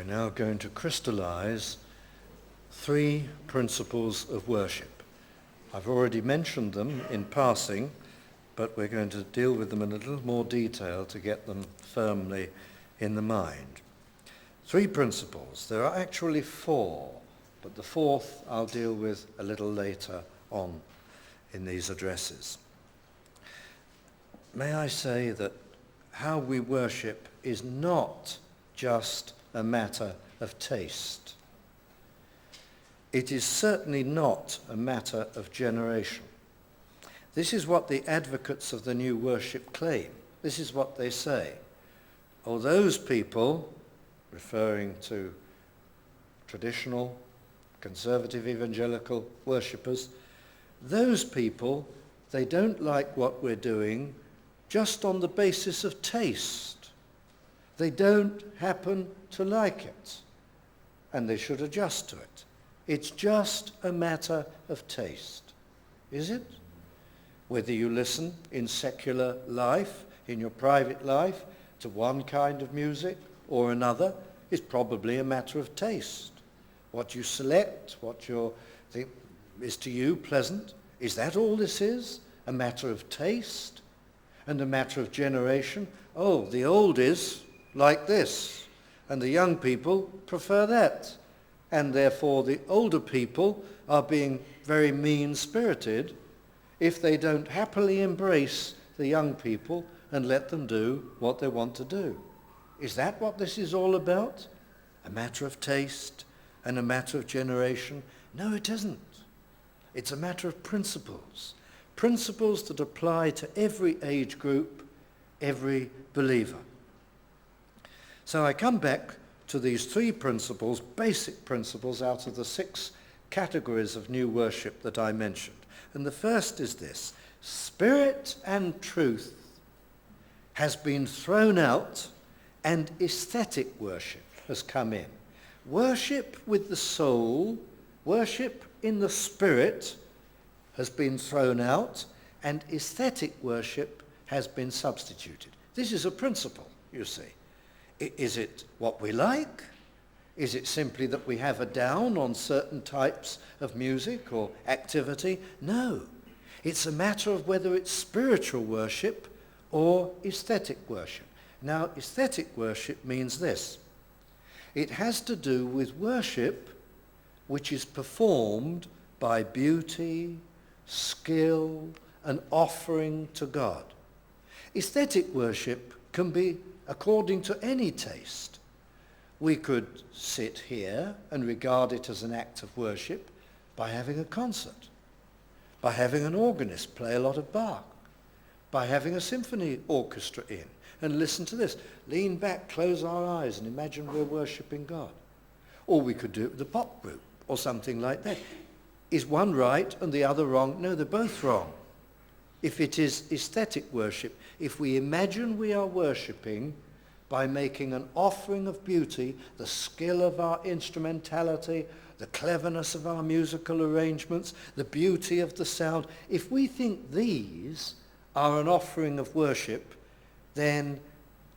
now going to crystallize three principles of worship. I've already mentioned them in passing, but we're going to deal with them in a little more detail to get them firmly in the mind. Three principles. There are actually four, but the fourth I'll deal with a little later on in these addresses. May I say that how we worship is not just a matter of taste. It is certainly not a matter of generation. This is what the advocates of the new worship claim. This is what they say. Oh, those people, referring to traditional, conservative, evangelical worshippers, those people, they don't like what we're doing just on the basis of taste. They don't happen to like it, and they should adjust to it. It's just a matter of taste, is it? Whether you listen in secular life, in your private life, to one kind of music or another, is probably a matter of taste. What you select, what you think is to you pleasant, is that all this is? A matter of taste and a matter of generation? Oh, the old is like this, and the young people prefer that. And therefore the older people are being very mean-spirited if they don't happily embrace the young people and let them do what they want to do. Is that what this is all about? A matter of taste and a matter of generation? No, it isn't. It's a matter of principles. Principles that apply to every age group, every believer. So I come back to these three principles, basic principles out of the 6 categories of new worship that I mentioned. And the first is this: spirit and truth has been thrown out and aesthetic worship has come in. Worship with the soul, worship in the spirit has been thrown out, and aesthetic worship has been substituted. This is a principle, you see. Is it what we like? Is it simply that we have a down on certain types of music or activity? No. It's a matter of whether it's spiritual worship or aesthetic worship. Now, aesthetic worship means this. It has to do with worship which is performed by beauty, skill, and offering to God. Aesthetic worship can be according to any taste. We could sit here and regard it as an act of worship by having a concert, by having an organist play a lot of Bach, by having a symphony orchestra in, and listen to this. Lean back, close our eyes, and imagine we're worshipping God. Or we could do it with a pop group or something like that. Is one right and the other wrong? No, they're both wrong. If it is aesthetic worship, if we imagine we are worshipping by making an offering of beauty, the skill of our instrumentality, the cleverness of our musical arrangements, the beauty of the sound, if we think these are an offering of worship, then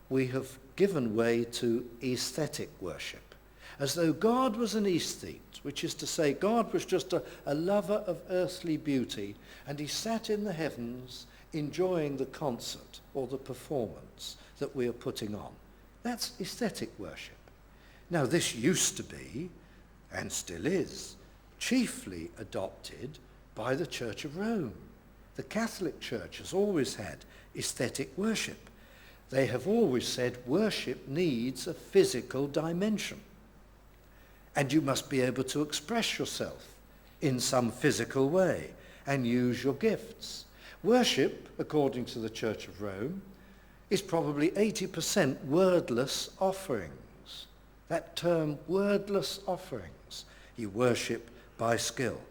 we have given way to aesthetic worship, as though God was an aesthete, which is to say God was just a lover of earthly beauty, and he sat in the heavens enjoying the concert or the performance that we are putting on. That's aesthetic worship. Now, this used to be, and still is, chiefly adopted by the Church of Rome. The Catholic Church has always had aesthetic worship. They have always said worship needs a physical dimension, and you must be able to express yourself in some physical way and use your gifts. Worship, according to the Church of Rome, is probably 80% wordless offerings. That term, wordless offerings. You worship by skill.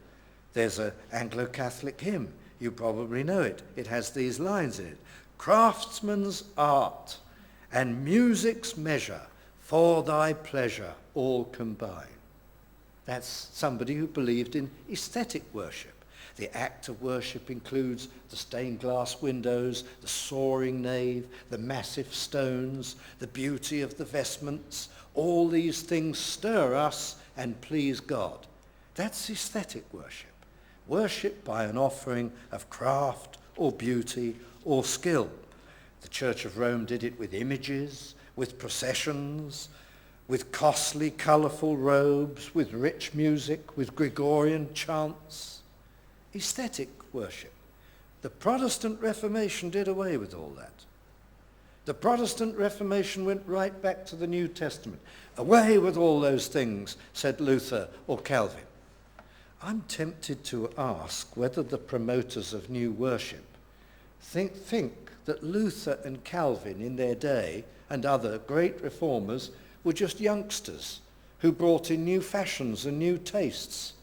There's an Anglo-Catholic hymn. You probably know it. It has these lines in it. Craftsman's art and music's measure, for thy pleasure all combine. That's somebody who believed in aesthetic worship. The act of worship includes the stained glass windows, the soaring nave, the massive stones, the beauty of the vestments. All these things stir us and please God. That's aesthetic worship. Worship by an offering of craft or beauty or skill. The Church of Rome did it with images, with processions, with costly, colourful robes, with rich music, with Gregorian chants. Aesthetic worship. The Protestant Reformation did away with all that. The Protestant Reformation went right back to the New Testament. Away with all those things, said Luther or Calvin. I'm tempted to ask whether the promoters of new worship think that Luther and Calvin in their day and other great reformers were just youngsters who brought in new fashions and new tastes.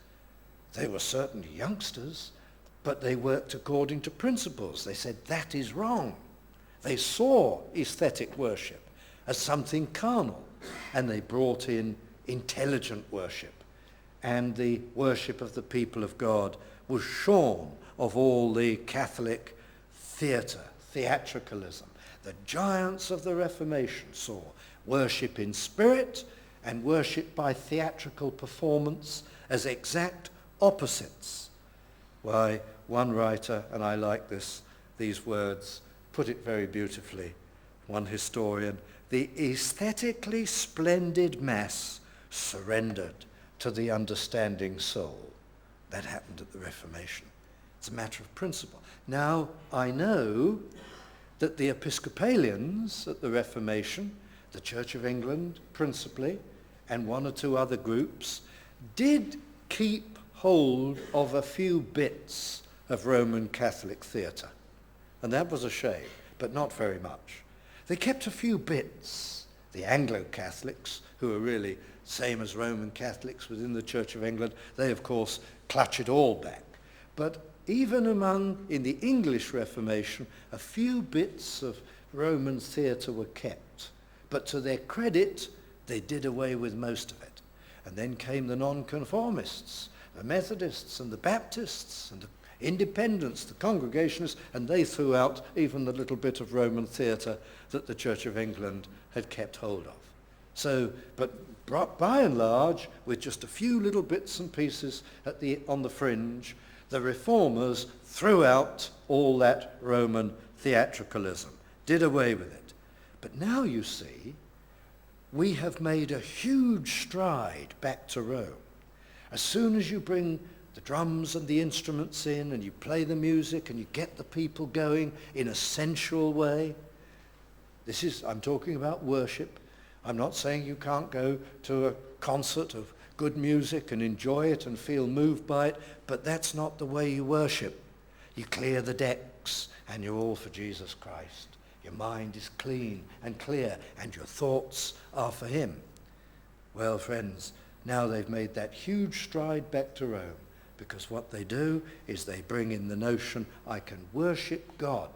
They were certainly youngsters, but they worked according to principles. They said that is wrong. They saw aesthetic worship as something carnal, and they brought in intelligent worship. And the worship of the people of God was shorn of all the Catholic theatricalism. The giants of the Reformation saw worship in spirit and worship by theatrical performance as exact opposites. Why, one writer, and I like these words, put it very beautifully, one historian, the aesthetically splendid mass surrendered to the understanding soul. That happened at the Reformation. It's a matter of principle. Now, I know that the Episcopalians at the Reformation, the Church of England principally, and one or two other groups, did keep hold of a few bits of Roman Catholic theatre. And that was a shame, but not very much. They kept a few bits. The Anglo-Catholics, who are really same as Roman Catholics within the Church of England, they of course clutch it all back. But even in the English Reformation, a few bits of Roman theatre were kept. But to their credit, they did away with most of it. And then came the nonconformists, the Methodists and the Baptists and the Independents, the Congregationists, and they threw out even the little bit of Roman theatre that the Church of England had kept hold of. So, but by and large, with just a few little bits and pieces on the fringe, the Reformers threw out all that Roman theatricalism, did away with it. But now you see, we have made a huge stride back to Rome. As soon as you bring the drums and the instruments in and you play the music and you get the people going in a sensual way, I'm talking about worship. I'm not saying you can't go to a concert of good music and enjoy it and feel moved by it, but that's not the way you worship. You clear the decks and you're all for Jesus Christ. Your mind is clean and clear and your thoughts are for him. Well, friends, now they've made that huge stride back to Rome, because what they do is they bring in the notion I can worship God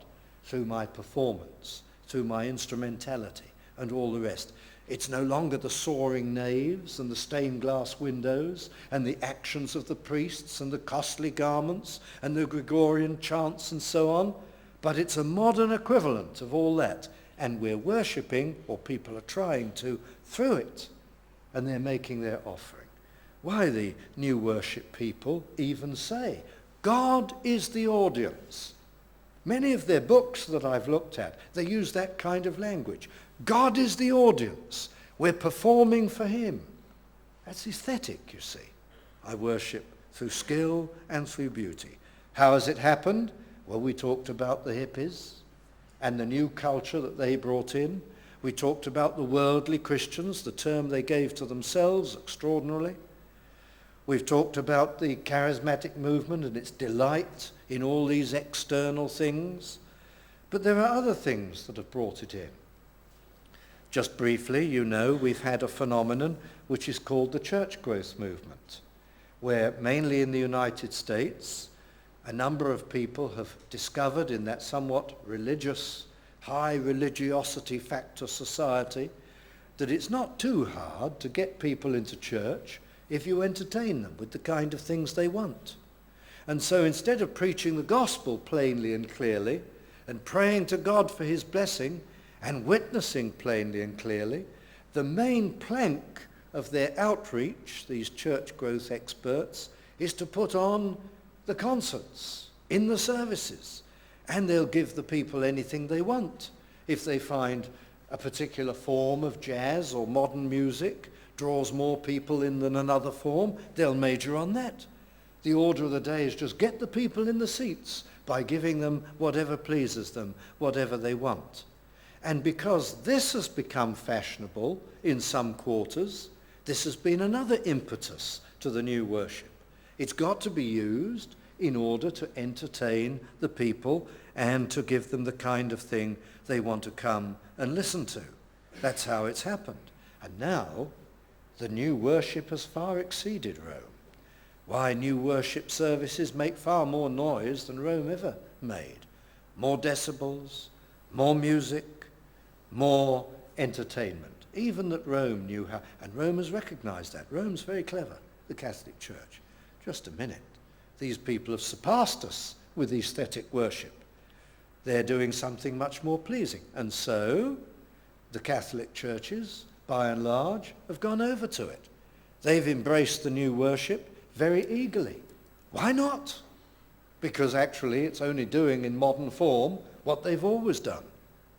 through my performance, through my instrumentality and all the rest. It's no longer the soaring naves and the stained glass windows and the actions of the priests and the costly garments and the Gregorian chants and so on, but it's a modern equivalent of all that. And we're worshipping, or people are trying to, through it. And they're making their offering. Why, the new worship people even say, God is the audience. Many of their books that I've looked at, they use that kind of language. God is the audience. We're performing for him. That's aesthetic, you see. I worship through skill and through beauty. How has it happened? Well, we talked about the hippies and the new culture that they brought in. We talked about the worldly Christians, the term they gave to themselves extraordinarily. We've talked about the charismatic movement and its delight in all these external things. But there are other things that have brought it in. Just briefly, you know, we've had a phenomenon which is called the church growth movement, where mainly in the United States, a number of people have discovered in that somewhat religious, high religiosity factor society that it's not too hard to get people into church if you entertain them with the kind of things they want. And so instead of preaching the gospel plainly and clearly, and praying to God for his blessing, and witnessing plainly and clearly, the main plank of their outreach, these church growth experts, is to put on the concerts in the services. And they'll give the people anything they want. If they find a particular form of jazz or modern music draws more people in than another form, they'll major on that. The order of the day is just get the people in the seats by giving them whatever pleases them, whatever they want. And because this has become fashionable in some quarters, this has been another impetus to the new worship. It's got to be used in order to entertain the people and to give them the kind of thing they want to come and listen to. That's how it's happened. And now, the new worship has far exceeded Rome. Why, new worship services make far more noise than Rome ever made. More decibels, more music, more entertainment. Even that Rome knew how, and Rome has recognized that. Rome's very clever, the Catholic Church. Just a minute. These people have surpassed us with aesthetic worship. They're doing something much more pleasing. And so, the Catholic churches, by and large, have gone over to it. They've embraced the new worship very eagerly. Why not? Because actually it's only doing in modern form what they've always done.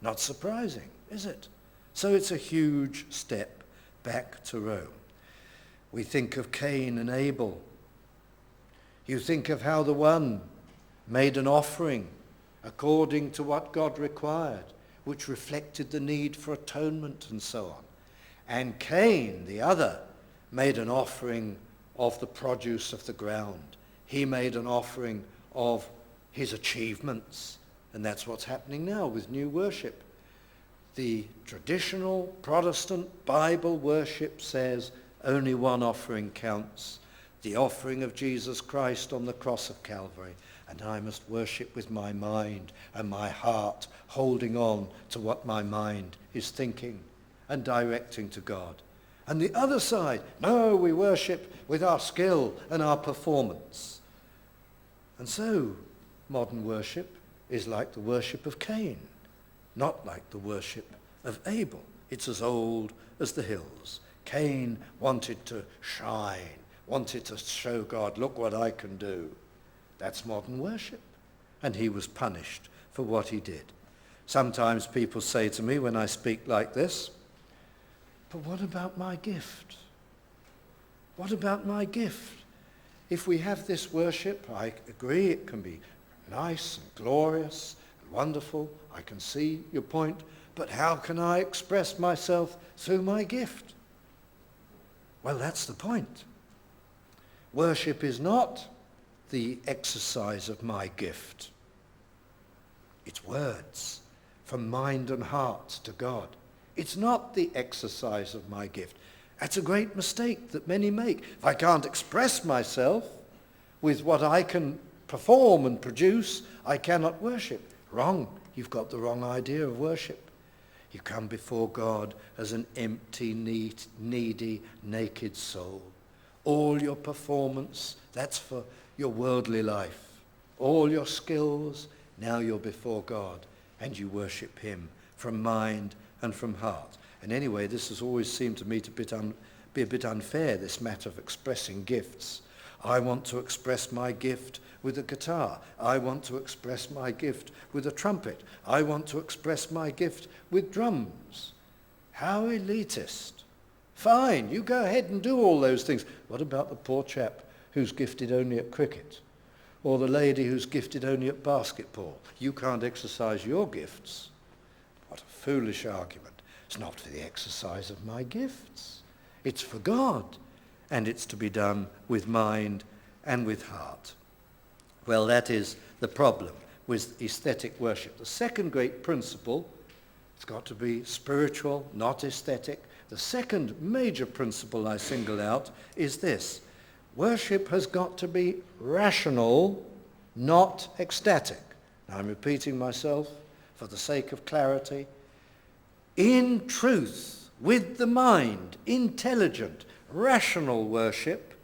Not surprising, is it? So it's a huge step back to Rome. We think of Cain and Abel. You think of how the one made an offering according to what God required, which reflected the need for atonement and so on. And Cain, the other, made an offering of the produce of the ground. He made an offering of his achievements. And that's what's happening now with new worship. The traditional Protestant Bible worship says only one offering counts, the offering of Jesus Christ on the cross of Calvary. And I must worship with my mind and my heart, holding on to what my mind is thinking and directing to God. And the other side, no, we worship with our skill and our performance. And so, modern worship is like the worship of Cain, not like the worship of Abel. It's as old as the hills. Cain wanted to shine, wanted to show God, look what I can do. That's modern worship. And he was punished for what he did. Sometimes people say to me when I speak like this, but what about my gift? What about my gift? If we have this worship, I agree it can be nice and glorious and wonderful. I can see your point. But how can I express myself through my gift? Well, that's the point. Worship is not the exercise of my gift. It's words from mind and heart to God. It's not the exercise of my gift. That's a great mistake that many make. If I can't express myself with what I can perform and produce, I cannot worship. Wrong. You've got the wrong idea of worship. You come before God as an empty, needy, naked soul. All your performance, that's for your worldly life. All your skills, now you're before God and you worship him from mind and from heart. And anyway, this has always seemed to me to be a bit unfair, this matter of expressing gifts. I want to express my gift with a guitar. I want to express my gift with a trumpet. I want to express my gift with drums. How elitist. Fine, you go ahead and do all those things. What about the poor chap who's gifted only at cricket? Or the lady who's gifted only at basketball? You can't exercise your gifts. What a foolish argument. It's not for the exercise of my gifts. It's for God. And it's to be done with mind and with heart. Well, that is the problem with aesthetic worship. The second great principle, it's got to be spiritual, not aesthetic. The second major principle I single out is this. Worship has got to be rational, not ecstatic. Now I'm repeating myself for the sake of clarity. In truth, with the mind, intelligent, rational worship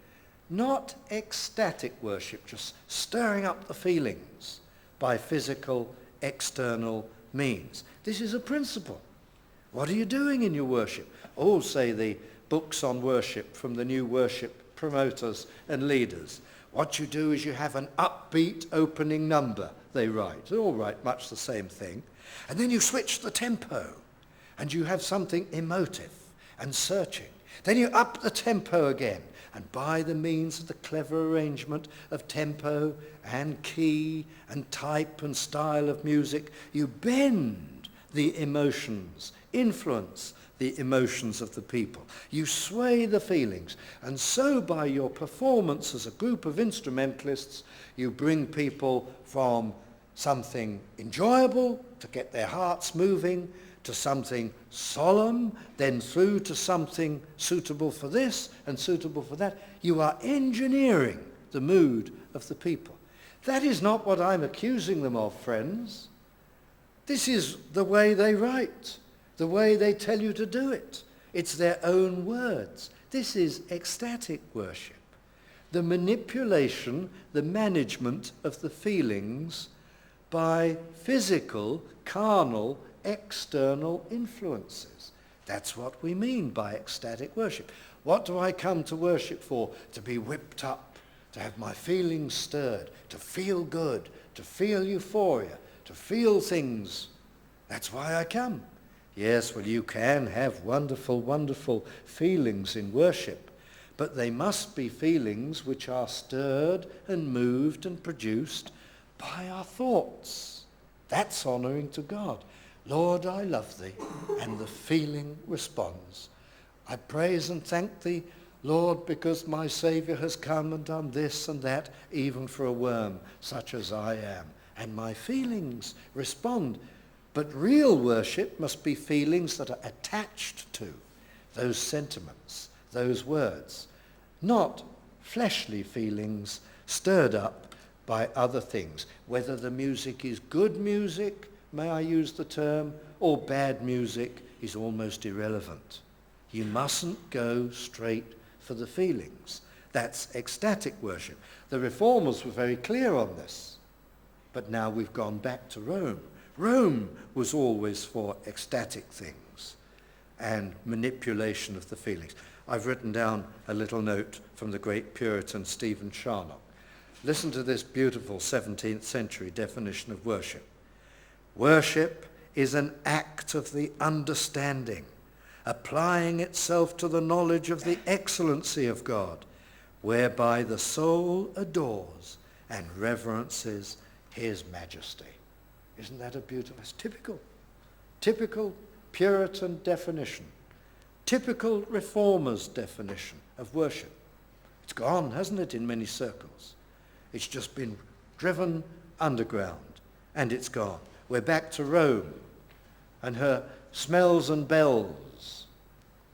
Not ecstatic worship, just stirring up the feelings by physical, external means. This is a principle. What are you doing in your worship? Oh, say the books on worship from the new worship promoters and leaders. What you do is you have an upbeat opening number, they write. They all write much the same thing. And then you switch the tempo and you have something emotive and searching. Then you up the tempo again. And by the means of the clever arrangement of tempo and key and type and style of music, you bend the emotions, influence the emotions of the people. You sway the feelings. And so by your performance as a group of instrumentalists, you bring people from something enjoyable to get their hearts moving, to something solemn, then through to something suitable for this and suitable for that. You are engineering the mood of the people. That is not what I'm accusing them of, friends. This is the way they write, the way they tell you to do it. It's their own words. This is ecstatic worship. The manipulation, the management of the feelings by physical, carnal, external influences. That's what we mean by ecstatic worship. What do I come to worship for? To be whipped up, to have my feelings stirred, to feel good, to feel euphoria, to feel things. That's why I come. Yes, well, you can have wonderful, wonderful feelings in worship, but they must be feelings which are stirred and moved and produced by our thoughts. That's honoring to God. Lord, I love thee, and the feeling responds. I praise and thank thee, Lord, because my Saviour has come and done this and that, even for a worm such as I am. And my feelings respond. But real worship must be feelings that are attached to those sentiments, those words, not fleshly feelings stirred up by other things. Whether the music is good music, may I use the term, or bad music is almost irrelevant. You mustn't go straight for the feelings. That's ecstatic worship. The Reformers were very clear on this. But now we've gone back to Rome. Rome was always for ecstatic things and manipulation of the feelings. I've written down a little note from the great Puritan Stephen Charnock. Listen to this beautiful 17th century definition of worship. Worship is an act of the understanding, applying itself to the knowledge of the excellency of God, whereby the soul adores and reverences his majesty. Isn't that a beautiful, it's typical Puritan definition, typical Reformers' definition of worship. It's gone, hasn't it, in many circles? It's just been driven underground, and it's gone. We're back to Rome and her smells and bells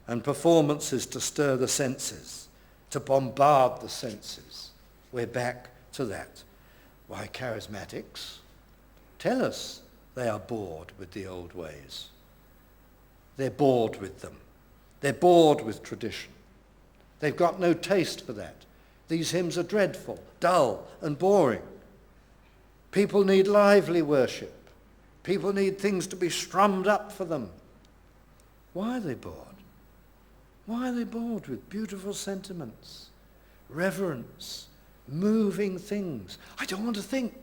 and performances to stir the senses, to bombard the senses. We're back to that. Why, charismatics tell us they are bored with the old ways. They're bored with them. They're bored with tradition. They've got no taste for that. These hymns are dreadful, dull, and boring. People need lively worship. People need things to be strummed up for them. Why are they bored? Why are they bored with beautiful sentiments, reverence, moving things? I don't want to think.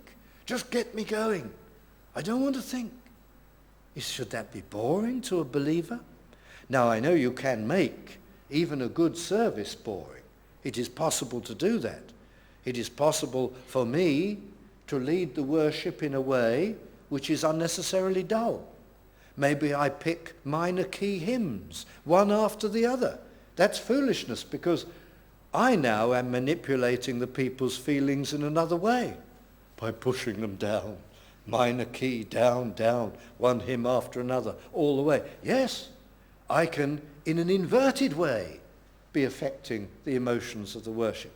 Just get me going. I don't want to think. Should that be boring to a believer? Now, I know you can make even a good service boring. It is possible to do that. It is possible for me to lead the worship in a way which is unnecessarily dull. Maybe I pick minor key hymns, one after the other. That's foolishness, because I now am manipulating the people's feelings in another way by pushing them down. Minor key, down, down, one hymn after another, all the way. Yes, I can, in an inverted way, be affecting the emotions of the worship.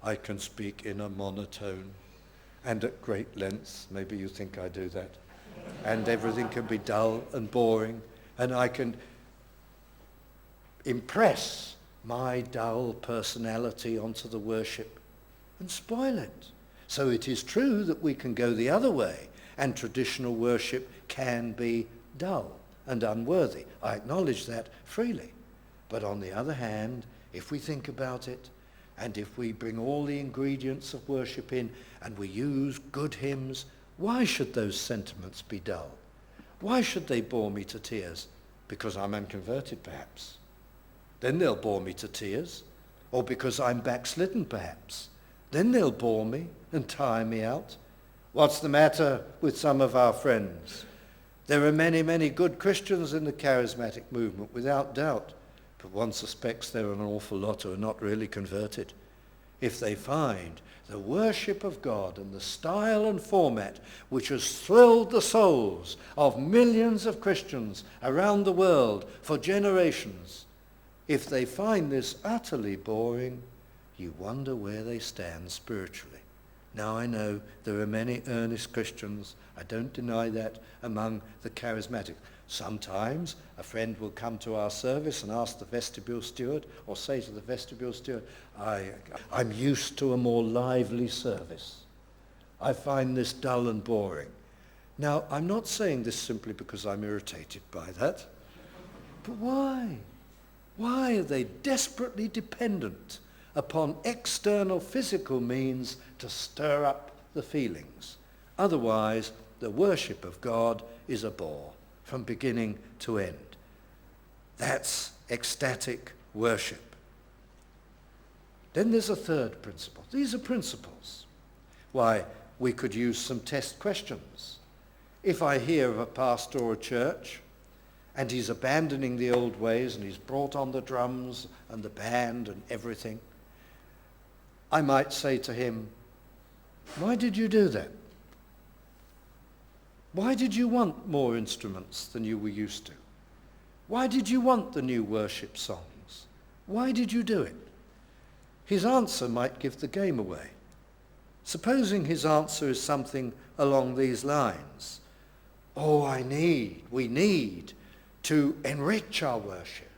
I can speak in a monotone and at great length. Maybe you think I do that. And everything can be dull and boring, and I can impress my dull personality onto the worship and spoil it. So it is true that we can go the other way, and traditional worship can be dull and unworthy. I acknowledge that freely. But on the other hand, if we think about it, and if we bring all the ingredients of worship in, and we use good hymns, why should those sentiments be dull? Why should they bore me to tears? Because I'm unconverted, perhaps. Then they'll bore me to tears. Or because I'm backslidden, perhaps. Then they'll bore me and tire me out. What's the matter with some of our friends? There are many, many good Christians in the charismatic movement, without doubt. But one suspects there are an awful lot who are not really converted. If they find the worship of God and the style and format which has thrilled the souls of millions of Christians around the world for generations, if they find this utterly boring, you wonder where they stand spiritually. Now I know there are many earnest Christians, I don't deny that, among the charismatic. Sometimes a friend will come to our service and ask the vestibule steward, or say to the vestibule steward, I'm used to a more lively service. I find this dull and boring. Now, I'm not saying this simply because I'm irritated by that. But why? Why are they desperately dependent upon external physical means to stir up the feelings? Otherwise, the worship of God is a bore from beginning to end. That's ecstatic worship. Then there's a third principle. These are principles. Why, we could use some test questions. If I hear of a pastor or a church and he's abandoning the old ways and he's brought on the drums and the band and everything, I might say to him, why did you do that? Why did you want more instruments than you were used to? Why did you want the new worship songs? Why did you do it? His answer might give the game away. Supposing his answer is something along these lines. We need to enrich our worship.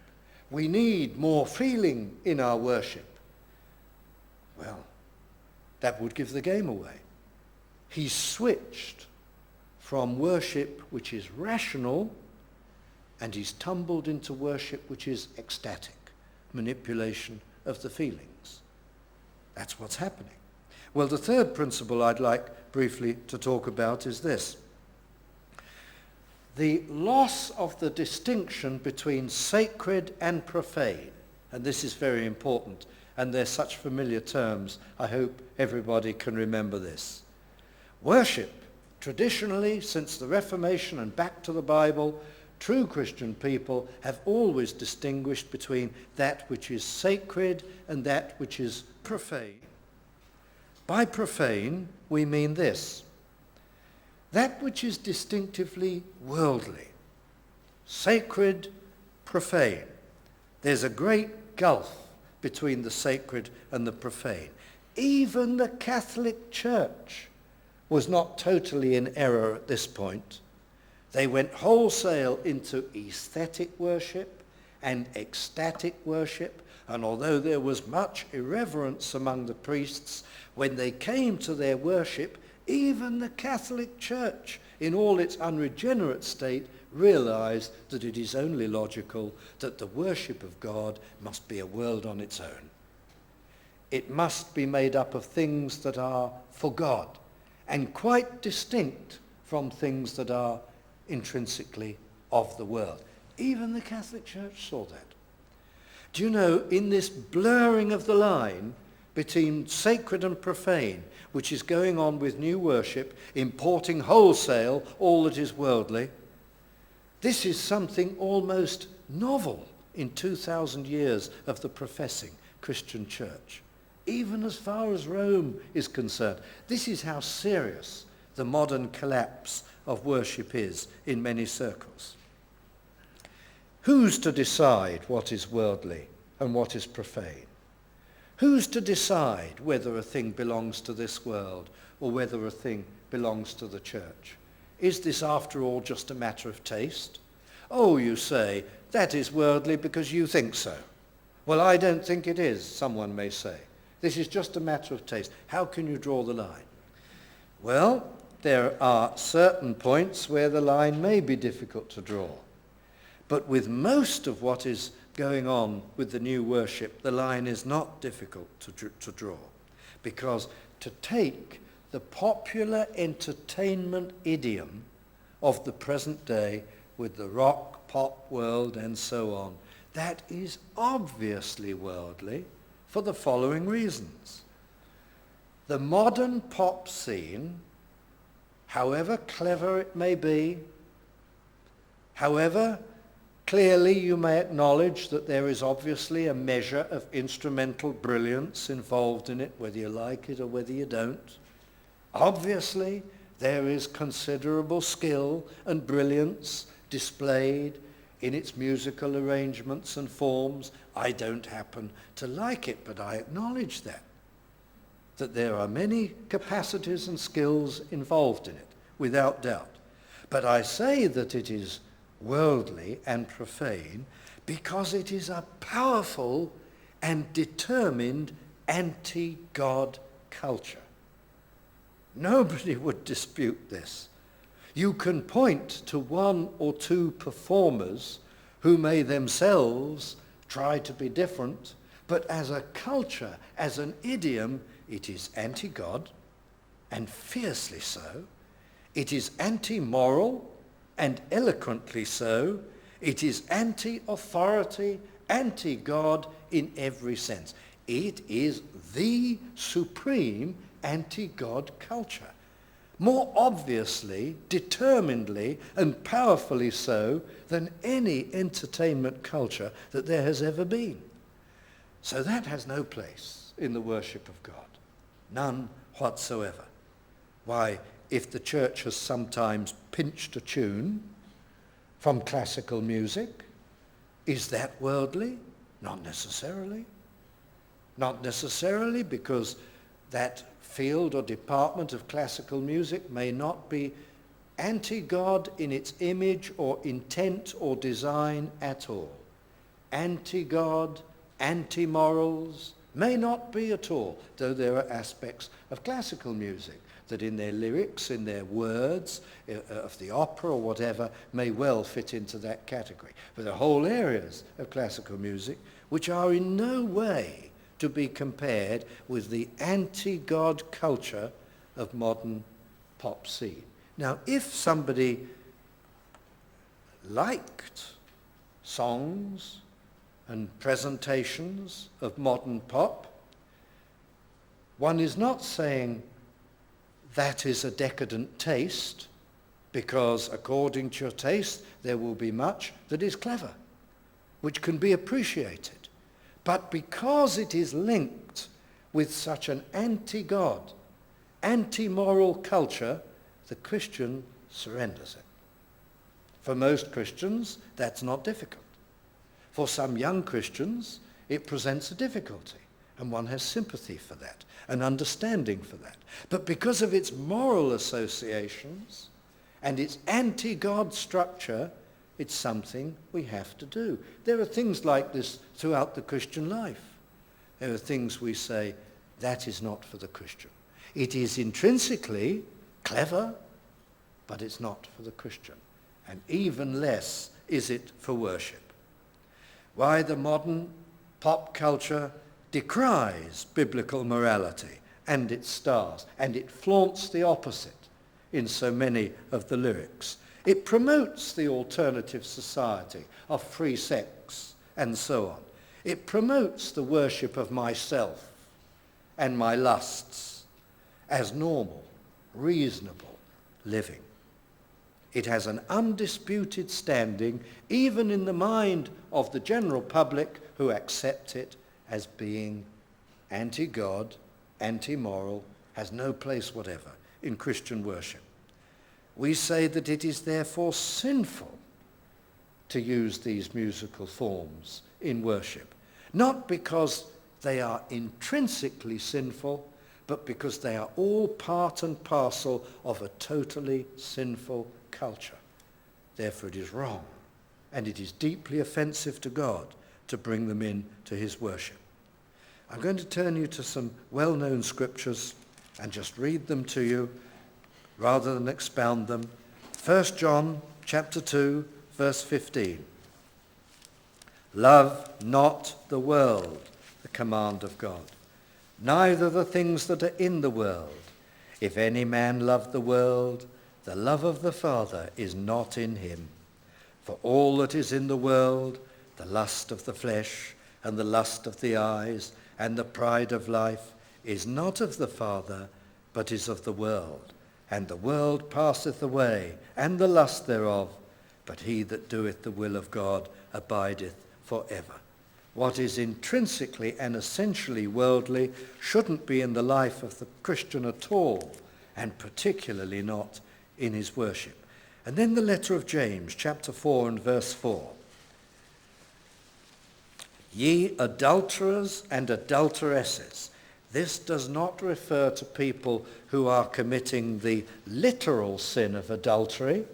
We need more feeling in our worship. Well, that would give the game away. He's switched from worship which is rational, and he's tumbled into worship which is ecstatic, manipulation of the feelings. That's what's happening. Well, the third principle I'd like briefly to talk about is this. The loss of the distinction between sacred and profane. And this is very important, and they're such familiar terms. I hope everybody can remember this. Worship, traditionally, since the Reformation and back to the Bible, true Christian people have always distinguished between that which is sacred and that which is profane. By profane, we mean this. That which is distinctively worldly. Sacred, profane. There's a great gulf between the sacred and the profane. Even the Catholic Church was not totally in error at this point. They went wholesale into aesthetic worship and ecstatic worship, and although there was much irreverence among the priests, when they came to their worship, even the Catholic Church, in all its unregenerate state, realized that it is only logical that the worship of God must be a world on its own. It must be made up of things that are for God, and quite distinct from things that are intrinsically of the world. Even the Catholic Church saw that. Do you know, in this blurring of the line between sacred and profane, which is going on with new worship, importing wholesale all that is worldly, this is something almost novel in 2,000 years of the professing Christian church. Even as far as Rome is concerned. This is how serious the modern collapse of worship is in many circles. Who's to decide what is worldly and what is profane? Who's to decide whether a thing belongs to this world or whether a thing belongs to the church? Is this, after all, just a matter of taste? Oh, you say, that is worldly because you think so. Well, I don't think it is, someone may say. This is just a matter of taste. How can you draw the line? Well, there are certain points where the line may be difficult to draw. But with most of what is going on with the new worship, the line is not difficult to draw. Because to take the popular entertainment idiom of the present day with the rock, pop world and so on, that is obviously worldly for the following reasons. The modern pop scene, however clever it may be, however clearly you may acknowledge that there is obviously a measure of instrumental brilliance involved in it, whether you like it or whether you don't. Obviously, there is considerable skill and brilliance displayed in its musical arrangements and forms. I don't happen to like it, but I acknowledge that there are many capacities and skills involved in it, without doubt. But I say that it is worldly and profane because it is a powerful and determined anti-God culture. Nobody would dispute this. You can point to one or two performers who may themselves try to be different, but as a culture, as an idiom, it is anti-God, and fiercely so. It is anti-moral, and eloquently so. It is anti-authority, anti-God in every sense. It is the supreme anti-God culture. More obviously, determinedly, and powerfully so than any entertainment culture that there has ever been. So that has no place in the worship of God. None whatsoever. Why, if the church has sometimes pinched a tune from classical music, is that worldly? Not necessarily. Not necessarily, because that field or department of classical music may not be anti-God in its image or intent or design at all. Anti-God, anti-morals may not be at all, though there are aspects of classical music that in their lyrics, in their words, of the opera or whatever, may well fit into that category. But there are whole areas of classical music which are in no way to be compared with the anti-God culture of modern pop scene. Now, if somebody liked songs and presentations of modern pop, one is not saying that is a decadent taste, because according to your taste there will be much that is clever, which can be appreciated. But because it is linked with such an anti-God, anti-moral culture, the Christian surrenders it. For most Christians, that's not difficult. For some young Christians, it presents a difficulty, and one has sympathy for that, an understanding for that. But because of its moral associations and its anti-God structure, it's something we have to do. There are things like this throughout the Christian life. There are things we say, that is not for the Christian. It is intrinsically clever, but it's not for the Christian. And even less is it for worship. Why the modern pop culture decries biblical morality and its stars, and it flaunts the opposite in so many of the lyrics. It promotes the alternative society of free sex and so on. It promotes the worship of myself and my lusts as normal, reasonable living. It has an undisputed standing even in the mind of the general public who accept it as being anti-God, anti-moral, has no place whatever in Christian worship. We say that it is therefore sinful to use these musical forms in worship, not because they are intrinsically sinful, but because they are all part and parcel of a totally sinful culture. Therefore it is wrong, and it is deeply offensive to God to bring them in to his worship. I'm going to turn you to some well-known scriptures and just read them to you rather than expound them. 1 John chapter 2, verse 15. Love not the world, the command of God, neither the things that are in the world. If any man love the world, the love of the Father is not in him. For all that is in the world, the lust of the flesh, and the lust of the eyes, and the pride of life, is not of the Father, but is of the world. And the world passeth away, and the lust thereof, but he that doeth the will of God abideth forever. What is intrinsically and essentially worldly shouldn't be in the life of the Christian at all, and particularly not in his worship. And then the letter of James, chapter 4 and verse 4. Ye adulterers and adulteresses. This does not refer to people who are committing the literal sin of adultery.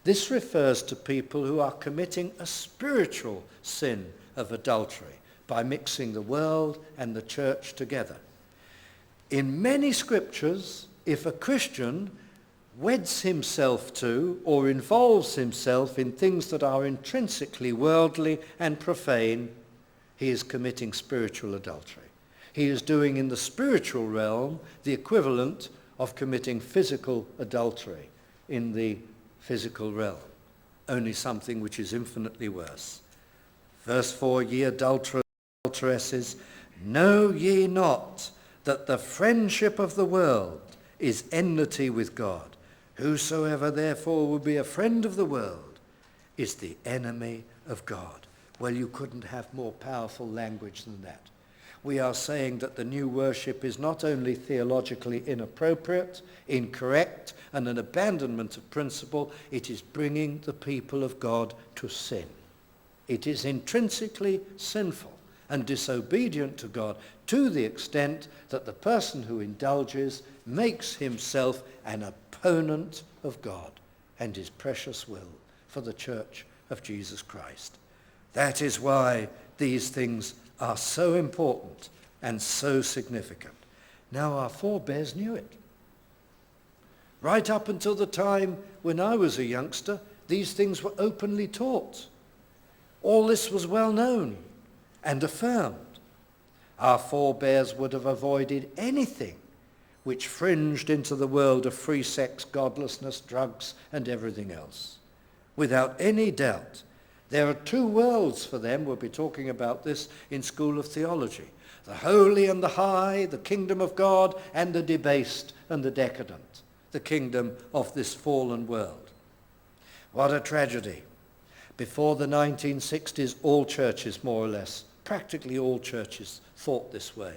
This refers to people who are committing a spiritual sin of adultery by mixing the world and the church together. In many scriptures, if a Christian weds himself to or involves himself in things that are intrinsically worldly and profane, he is committing spiritual adultery. He is doing in the spiritual realm the equivalent of committing physical adultery in the physical realm, only something which is infinitely worse. Verse 4, ye adulterers and adulteresses, know ye not that the friendship of the world is enmity with God? Whosoever therefore will be a friend of the world is the enemy of God. Well, you couldn't have more powerful language than that. We are saying that the new worship is not only theologically inappropriate, incorrect, and an abandonment of principle, it is bringing the people of God to sin. It is intrinsically sinful and disobedient to God to the extent that the person who indulges makes himself an opponent of God and his precious will for the Church of Jesus Christ. That is why these things are so important and so significant. Now, our forebears knew it. Right up until the time when I was a youngster, these things were openly taught. All this was well known and affirmed. Our forebears would have avoided anything which fringed into the world of free sex, godlessness, drugs, and everything else. Without any doubt, there are two worlds for them. We'll be talking about this in School of Theology. The holy and the high, the kingdom of God, and the debased and the decadent, the kingdom of this fallen world. What a tragedy. Before the 1960s, all churches, more or less, practically all churches, thought this way.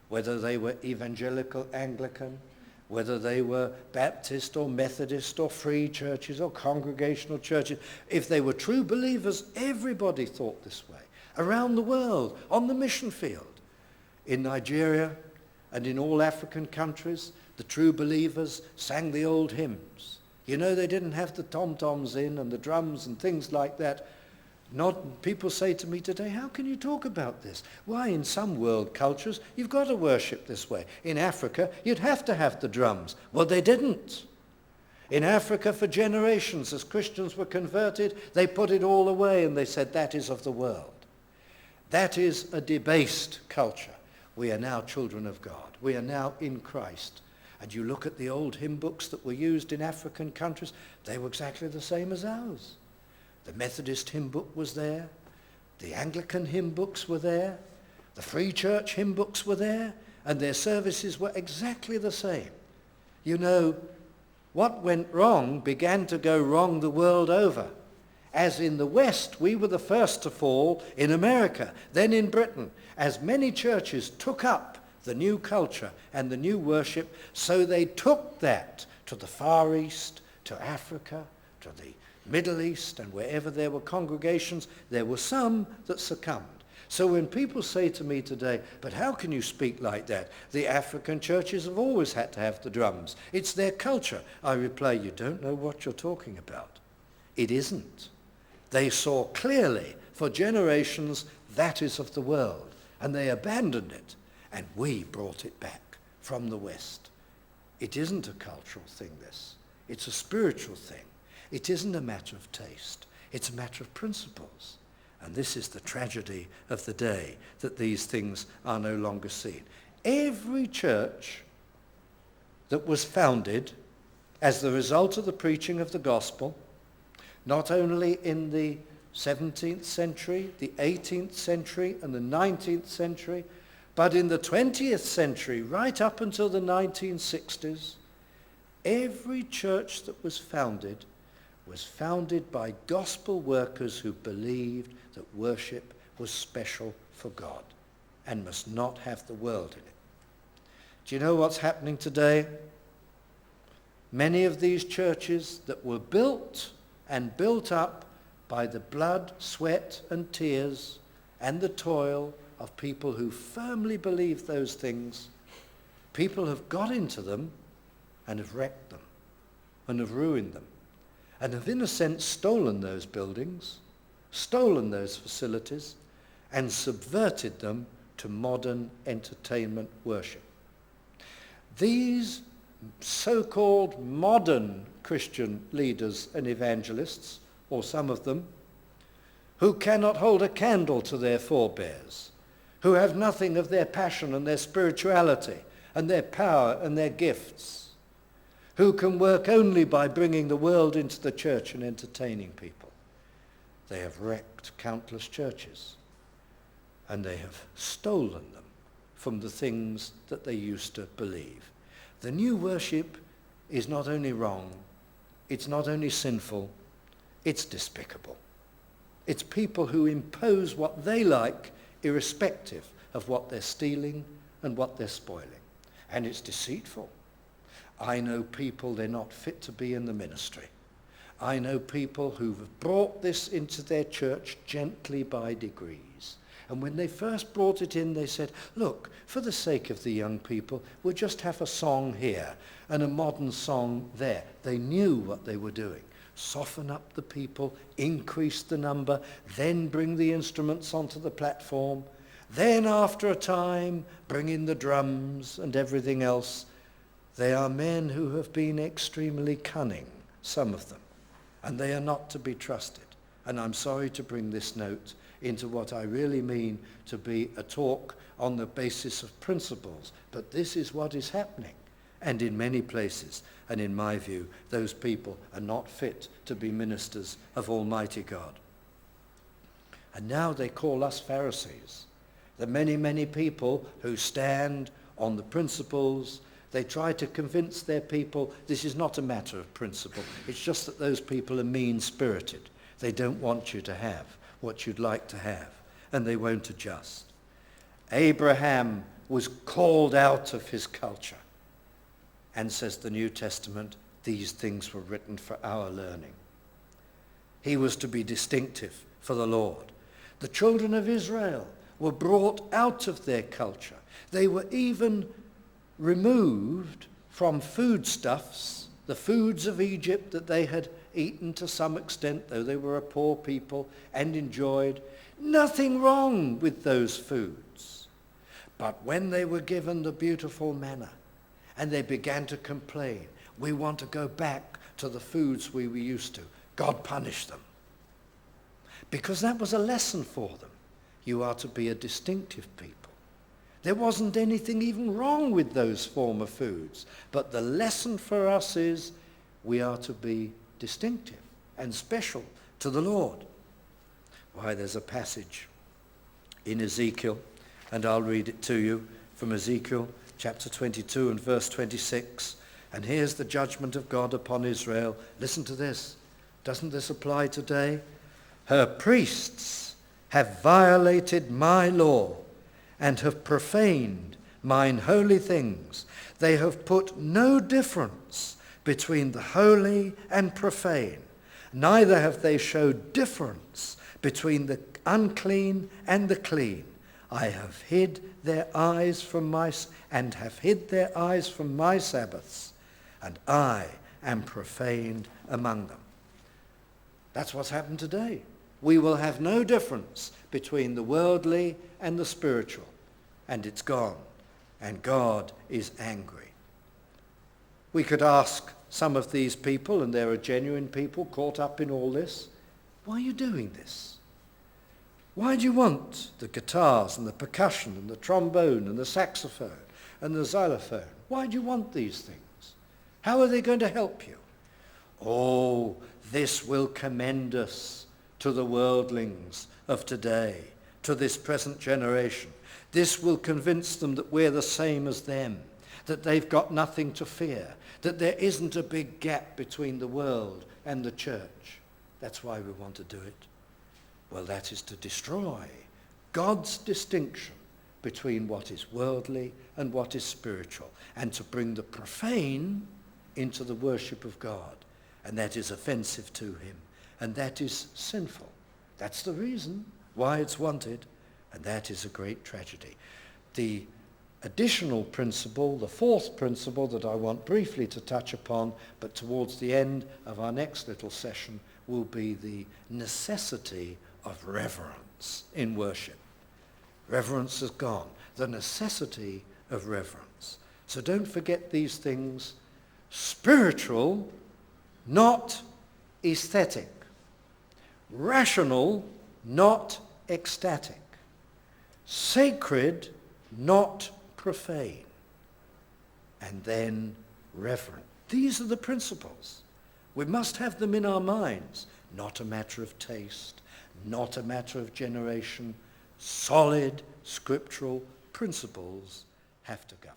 Whether they were evangelical Anglican, whether they were Baptist or Methodist or free churches or congregational churches, if they were true believers, everybody thought this way. Around the world, on the mission field, in Nigeria and in all African countries, the true believers sang the old hymns. You know, they didn't have the tom-toms in and the drums and things like that. People say to me today, how can you talk about this? Why, in some world cultures, you've got to worship this way. In Africa, you'd have to have the drums. Well, they didn't. In Africa, for generations, as Christians were converted, they put it all away and they said, that is of the world. That is a debased culture. We are now children of God. We are now in Christ. And you look at the old hymn books that were used in African countries, they were exactly the same as ours. The Methodist hymn book was there. The Anglican hymn books were there. The Free Church hymn books were there. And their services were exactly the same. You know, what went wrong began to go wrong the world over. As in the West, we were the first to fall in America, then in Britain, as many churches took up the new culture and the new worship, so they took that to the Far East, to Africa, to the Middle East, and wherever there were congregations, there were some that succumbed. So when people say to me today, but how can you speak like that? The African churches have always had to have the drums. It's their culture. I reply, you don't know what you're talking about. It isn't. They saw clearly for generations that is of the world, and they abandoned it, and we brought it back from the West. It isn't a cultural thing, this. It's a spiritual thing. It isn't a matter of taste. It's a matter of principles. And this is the tragedy of the day, that these things are no longer seen. Every church that was founded as the result of the preaching of the gospel, not only in the 17th century, the 18th century, and the 19th century, but in the 20th century, right up until the 1960s, every church that was founded by gospel workers who believed that worship was special for God and must not have the world in it. Do you know what's happening today? Many of these churches that were built and built up by the blood, sweat, and tears and the toil of people who firmly believe those things, people have got into them and have wrecked them and have ruined them and have in a sense stolen those buildings, stolen those facilities, and subverted them to modern entertainment worship. These so-called modern Christian leaders and evangelists, or some of them, who cannot hold a candle to their forebears, who have nothing of their passion and their spirituality and their power and their gifts, who can work only by bringing the world into the church and entertaining people. They have wrecked countless churches, and they have stolen them from the things that they used to believe. The new worship is not only wrong, it's not only sinful, it's despicable. It's people who impose what they like irrespective of what they're stealing and what they're spoiling. And it's deceitful. I know people, they're not fit to be in the ministry. I know people who've brought this into their church gently by degrees. And when they first brought it in, they said, look, for the sake of the young people, we'll just have a song here and a modern song there. They knew what they were doing. Soften up the people, increase the number, then bring the instruments onto the platform. Then after a time, bring in the drums and everything else. They are men who have been extremely cunning, some of them, and they are not to be trusted. And I'm sorry to bring this note into what I really mean to be a talk on the basis of principles, but this is what is happening. And in many places, and in my view, those people are not fit to be ministers of Almighty God. And now they call us Pharisees. The many, many people who stand on the principles, they try to convince their people this is not a matter of principle. It's just that those people are mean-spirited. They don't want you to have what you'd like to have, and they won't adjust. Abraham was called out of his culture. And says the New Testament, these things were written for our learning. He was to be distinctive for the Lord. The children of Israel were brought out of their culture. They were even removed from foodstuffs, the foods of Egypt that they had eaten to some extent, though they were a poor people and enjoyed. Nothing wrong with those foods. But when they were given the beautiful manna, and they began to complain, we want to go back to the foods we were used to, God punished them. Because that was a lesson for them. You are to be a distinctive people. There wasn't anything even wrong with those former foods. But the lesson for us is we are to be distinctive and special to the Lord. Why, there's a passage in Ezekiel, and I'll read it to you from Ezekiel chapter 22 and verse 26. And here's the judgment of God upon Israel. Listen to this. Doesn't this apply today? Her priests have violated my law and have profaned mine holy things. They have put no difference between the holy and profane. Neither have they showed difference between the unclean and the clean. I have hid their eyes from my Sabbaths, and I am profaned among them. That's what's happened today. we will have no difference between the worldly and the spiritual, and it's gone, and God is angry. We could ask some of these people, and there are genuine people caught up in all this, why are you doing this? Why do you want the guitars and the percussion and the trombone and the saxophone and the xylophone? Why do you want these things? How are they going to help you? Oh, this will commend us to the worldlings of today, to this present generation. This will convince them that we're the same as them, that they've got nothing to fear, that there isn't a big gap between the world and the church. That's why we want to do it. Well, that is to destroy God's distinction between what is worldly and what is spiritual, and to bring the profane into the worship of God. And that is offensive to him, and that is sinful. That's the reason why it's wanted, and that is a great tragedy. The additional principle, the fourth principle that I want briefly to touch upon, but towards the end of our next little session, will be the necessity of reverence in worship. Reverence has gone. The necessity of reverence. So don't forget these things. Spiritual, not aesthetic. Rational, not ecstatic. Sacred, not profane. And then reverent. These are the principles. We must have them in our minds. Not a matter of taste, not a matter of generation. Solid scriptural principles have to govern.